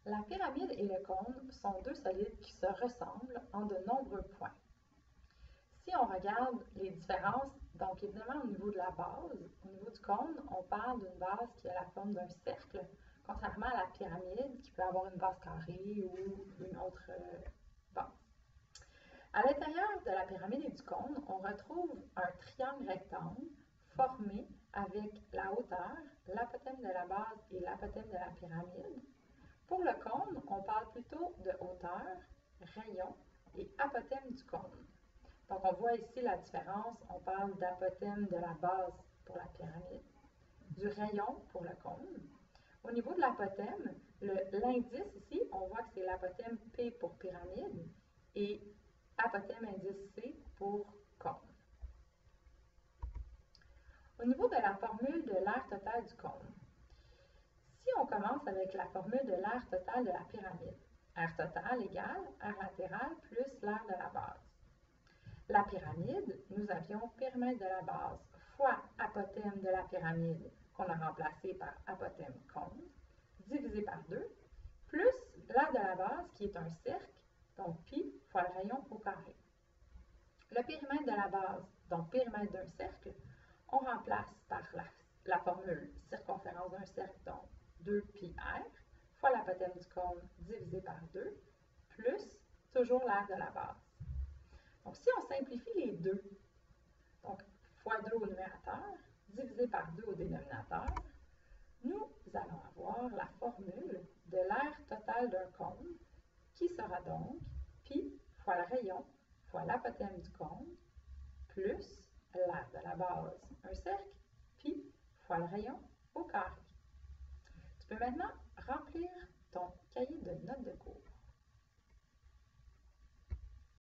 La pyramide et le cône sont deux solides qui se ressemblent en de nombreux points. Si on regarde les différences, donc évidemment au niveau de la base, au niveau du cône, on parle d'une base qui a la forme d'un cercle, contrairement à la pyramide qui peut avoir une base carrée ou une autre base. À l'intérieur de la pyramide et du cône, on retrouve un triangle rectangle formé avec la hauteur, l'apothéme de la base et l'apothéme de la pyramide. Pour le cône, on parle plutôt de hauteur, rayon et apothéme du cône. Donc on voit ici la différence, on parle d'apothéme de la base pour la pyramide, du rayon pour le cône. Au niveau de l'apothéme, l'indice ici, on voit que c'est l'apothéme P pour pyramide et apothéme indice C pour cône. Au niveau de la formule de l'aire totale du cône, si on commence avec la formule de l'aire totale de la pyramide, aire totale égale aire latérale plus l'aire de la base. La pyramide, nous avions périmètre de la base fois apothéme de la pyramide qu'on a remplacé par apothéme cône, divisé par 2, plus l'aire de la base qui est un cercle, donc pi fois le rayon au carré. Le périmètre de la base, donc périmètre d'un cercle, on remplace par la formule circonférence d'un cercle, donc 2pi r, fois l'apothéme du cône divisé par 2, plus toujours l'aire de la base. Donc, si on simplifie les deux, donc fois 2 au numérateur, divisé par 2 au dénominateur, nous allons avoir la formule de l'aire totale d'un cône, qui sera donc pi fois le rayon fois l'apothéme du cône, plus l'aire de la base, un cercle, pi fois le rayon au carré. Tu peux maintenant remplir ton cahier de notes de cours.